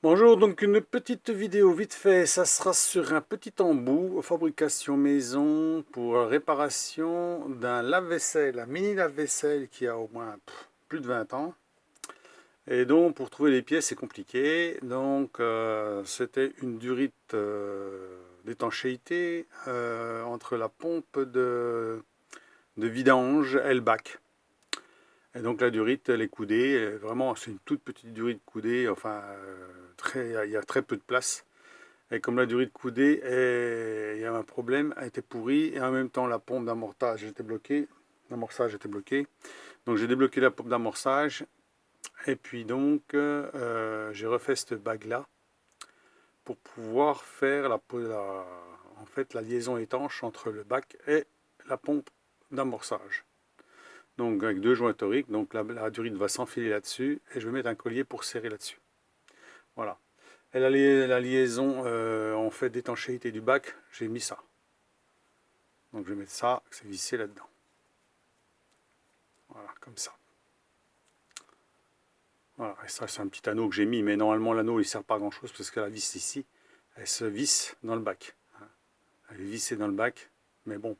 Bonjour, donc une petite vidéo vite fait, ça sera sur un petit embout, fabrication maison pour réparation d'un lave-vaisselle, un mini lave-vaisselle qui a au moins plus de 20 ans. Et donc pour trouver les pièces c'est compliqué, donc c'était une durite d'étanchéité entre la pompe de vidange et le bac. Et donc la durite, elle est coudée, vraiment c'est une toute petite durite coudée, enfin il y a très peu de place. Et comme la durite coudée, il y a un problème, elle était pourrie et en même temps la pompe d'amorçage était bloquée. L'amorçage était bloqué. Donc j'ai débloqué la pompe d'amorçage et puis donc j'ai refait cette bague là pour pouvoir faire en fait, la liaison étanche entre le bac et la pompe d'amorçage. Donc avec deux joints toriques, donc la durite va s'enfiler là-dessus et je vais mettre un collier pour serrer là-dessus. Voilà. Et la liaison en fait d'étanchéité du bac, j'ai mis ça. Donc je vais mettre ça, c'est vissé là-dedans. Voilà, comme ça. Voilà, et ça c'est un petit anneau que j'ai mis, mais normalement l'anneau il ne sert pas à grand chose parce que la vis ici, elle se visse dans le bac. Elle est vissée dans le bac, mais bon,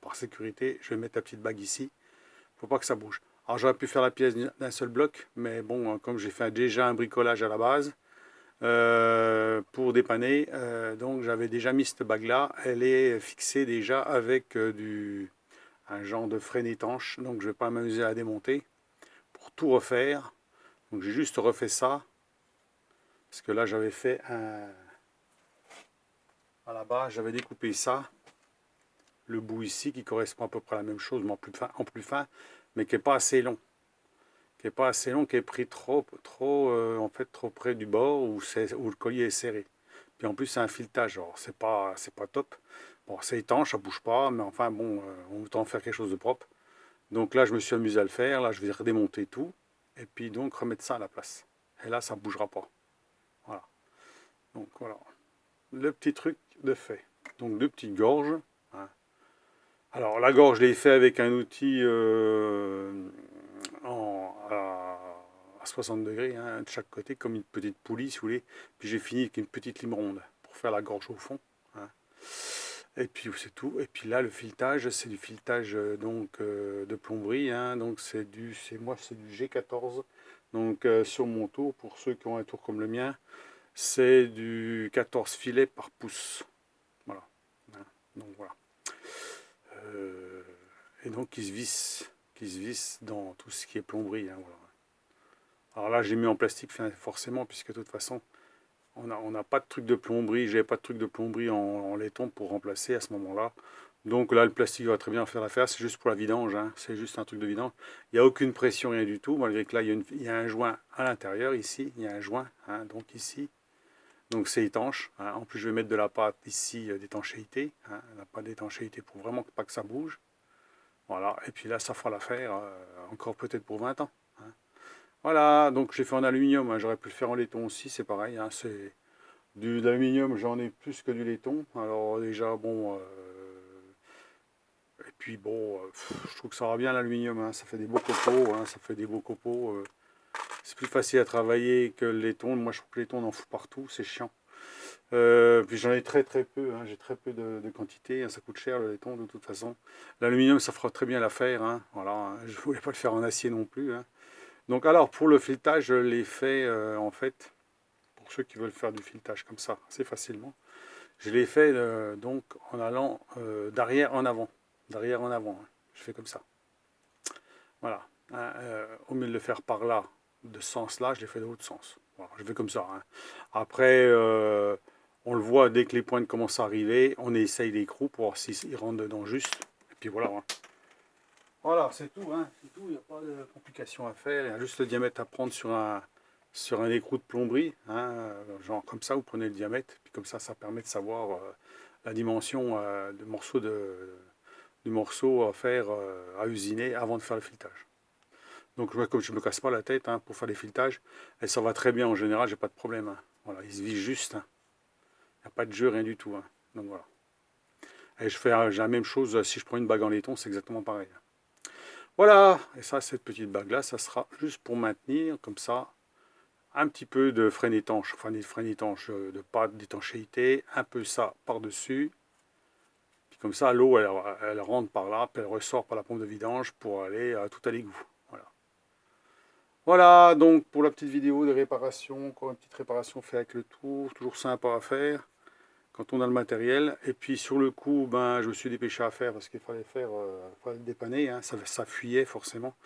par sécurité, je vais mettre la petite bague ici. Il ne faut pas que ça bouge. Alors j'aurais pu faire la pièce d'un seul bloc, mais bon, comme j'ai fait déjà un bricolage à la base, pour dépanner, donc j'avais déjà mis cette bague là, elle est fixée déjà avec un genre de frein étanche, donc je ne vais pas m'amuser à la démonter pour tout refaire. Donc j'ai juste refait ça, parce que là j'avais fait à la base, j'avais découpé ça, le bout ici qui correspond à peu près à la même chose, mais en plus fin, mais qui n'est pas assez long. Qui est pas assez long, qui est pris en fait, trop près du bord où le collier est serré. Puis en plus c'est un filetage, alors c'est pas top. Bon, c'est étanche, ça bouge pas, mais enfin bon, on veut en faire quelque chose de propre. Donc là je me suis amusé à le faire, là je vais redémonter tout, et puis donc remettre ça à la place. Et là ça ne bougera pas. Voilà. Donc voilà, le petit truc de fait. Donc deux petites gorges, hein. Alors la gorge, je l'ai fait avec un outil à 60 degrés, hein, de chaque côté, comme une petite poulie, si vous voulez. Puis j'ai fini avec une petite lime ronde pour faire la gorge au fond, hein. Et puis c'est tout. Et puis là, le filetage, c'est du filetage de plomberie, hein. Donc c'est du G14. Donc sur mon tour, pour ceux qui ont un tour comme le mien, c'est du 14 filets par pouce. Voilà, hein. Donc voilà. Euh, et donc qui se visse dans tout ce qui est plomberie, hein, voilà. Alors là, j'ai mis en plastique forcément, puisque de toute façon, on n'a pas de truc de plomberie. J'avais pas de truc de plomberie en laiton pour remplacer à ce moment-là. Donc là, le plastique va très bien faire l'affaire. C'est juste pour la vidange, hein. C'est juste un truc de vidange. Il n'y a aucune pression, rien du tout. Malgré que là, il y a un joint à l'intérieur ici. Il y a un joint, hein, donc ici. Donc c'est étanche, hein. En plus, je vais mettre de la pâte ici d'étanchéité, hein, la pâte d'étanchéité pour vraiment pas que ça bouge. Voilà. Et puis là, ça fera l'affaire encore peut-être pour 20 ans, hein. Voilà, donc j'ai fait en aluminium, hein. J'aurais pu le faire en laiton aussi, c'est pareil, hein. C'est du d'aluminium, j'en ai plus que du laiton. Alors déjà, bon, et puis bon, je trouve que ça va bien l'aluminium, hein. Ça fait des beaux copeaux, hein. Ça fait des beaux copeaux. C'est plus facile à travailler que le laiton. Moi, je trouve que le laiton, on en fout partout, c'est chiant. Puis j'en ai très peu, hein. J'ai très peu de quantité, hein. Ça coûte cher le laiton de toute façon. L'aluminium, ça fera très bien l'affaire, hein. Voilà, hein. Je voulais pas le faire en acier non plus, hein. Donc alors pour le filetage, je l'ai fait en fait, pour ceux qui veulent faire du filetage comme ça, assez facilement, je l'ai fait donc en allant d'arrière en avant. D'arrière en avant, hein. Je fais comme ça. Voilà, hein, au lieu de le faire par là, de ce sens-là, je l'ai fait de l'autre sens. Voilà, je fais comme ça, hein. Après, on le voit dès que les pointes commencent à arriver, on essaye l'écrou pour voir s'ils rentrent dedans juste. Et puis voilà, hein. Voilà, c'est tout, hein. C'est tout, il n'y a pas de complications à faire. Il y a juste le diamètre à prendre sur un écrou de plomberie, hein, genre comme ça, vous prenez le diamètre, puis comme ça permet de savoir la dimension du morceau à faire, à usiner avant de faire le filetage. Donc comme je ne me casse pas la tête, hein, pour faire les filetages, et ça va très bien en général, j'ai pas de problème, hein. Voilà, il se vise juste, hein. Il n'y a pas de jeu, rien du tout, hein. Donc voilà. Et j'ai la même chose si je prends une bague en laiton, c'est exactement pareil. Voilà, et ça, cette petite bague-là, ça sera juste pour maintenir, comme ça, un petit peu de frein étanche, enfin des freins étanches de pâte d'étanchéité, un peu ça par-dessus. Puis comme ça, l'eau, elle rentre par là, puis elle ressort par la pompe de vidange pour aller tout à l'égout. Voilà. Voilà, donc pour la petite vidéo de réparation, encore une petite réparation faite avec le tour, toujours sympa à faire quand on a le matériel. Et puis sur le coup, ben, je me suis dépêché à faire parce qu'il fallait fallait le dépanner, hein, ça fuyait forcément.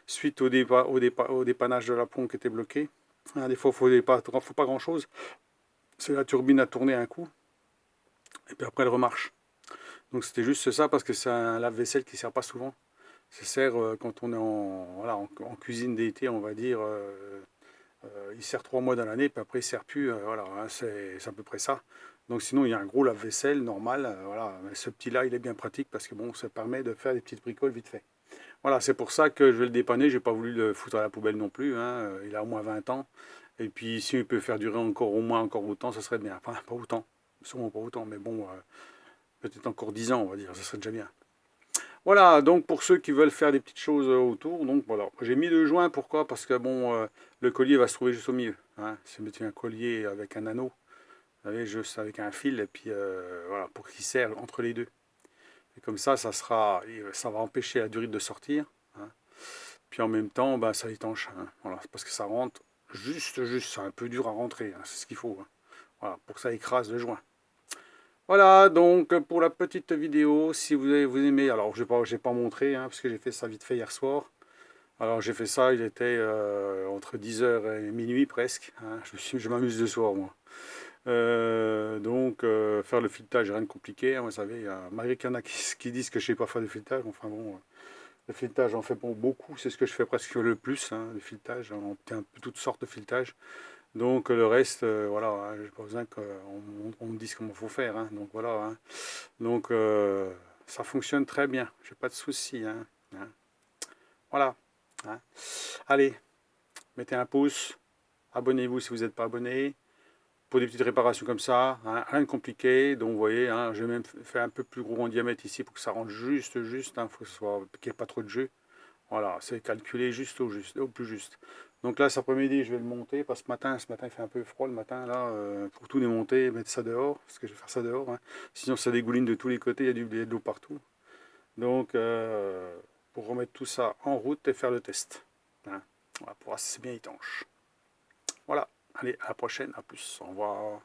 Suite au dépannage de la pompe qui était bloquée. Hein, des fois, faut pas grand-chose. C'est la turbine à tourner un coup, et puis après elle remarche. Donc c'était juste ça parce que c'est un lave-vaisselle qui ne sert pas souvent. Ça sert quand on est voilà, en cuisine d'été, on va dire. Il sert 3 mois dans l'année, puis après il ne sert plus. Voilà, hein, c'est à peu près ça. Donc sinon, il y a un gros lave-vaisselle normal. Voilà. Mais ce petit-là, il est bien pratique parce que bon, ça permet de faire des petites bricoles vite fait. Voilà, c'est pour ça que je vais le dépanner. J'ai pas voulu le foutre à la poubelle non plus, hein. Il a au moins 20 ans. Et puis, si il peut faire durer encore au moins encore autant, ça serait bien. Enfin, pas autant. Sûrement pas autant, mais bon, peut-être encore 10 ans, on va dire. Ça serait déjà bien. Voilà, donc pour ceux qui veulent faire des petites choses autour, donc voilà. J'ai mis le joint, pourquoi? Parce que bon, le collier va se trouver juste au milieu. Hein. Si vous mettez un collier avec un anneau, vous savez, juste avec un fil, et puis voilà, pour qu'il serre entre les deux. Et comme ça ça va empêcher la durite de sortir. Hein. Puis en même temps, bah, ça étanche. Hein. Voilà, parce que ça rentre juste. C'est un peu dur à rentrer, hein, c'est ce qu'il faut. Hein. Voilà, pour que ça écrase le joint. Voilà, donc pour la petite vidéo, si vous aimez, alors j'ai pas montré, hein, parce que j'ai fait ça vite fait hier soir. Alors j'ai fait ça, il était entre 10 h et minuit presque. Hein. Je m'amuse de soir, moi. Donc faire le filetage, rien de compliqué. Hein, vous savez, malgré qu'il y en a qui disent que je sais pas faire de filetage, enfin bon, le filetage, j'en fais pas beaucoup, c'est ce que je fais presque le plus, hein, le filetage. On obtient toutes sortes de filetage. Donc le reste, voilà, hein, j'ai pas besoin qu'on me dise comment il faut faire. Hein, donc voilà. Hein. Donc ça fonctionne très bien, j'ai pas de soucis. Hein, hein. Voilà. Hein. Allez, mettez un pouce, abonnez-vous si vous n'êtes pas abonné. Pour des petites réparations comme ça, hein, rien de compliqué. Donc vous voyez, hein, j'ai même fait un peu plus gros en diamètre ici pour que ça rentre juste. Hein, faut qu'il n'y ait pas trop de jeu. Voilà, c'est calculé au plus juste. Donc là, cet après-midi, je vais le monter parce que ce matin, il fait un peu froid le matin là, pour tout démonter, mettre ça dehors, parce que je vais faire ça dehors. Hein. Sinon, ça dégouline de tous les côtés, il y a de l'eau partout. Donc, pour remettre tout ça en route et faire le test. Hein. Voilà, pour voir si c'est bien étanche. Voilà, allez, à la prochaine, à plus, au revoir.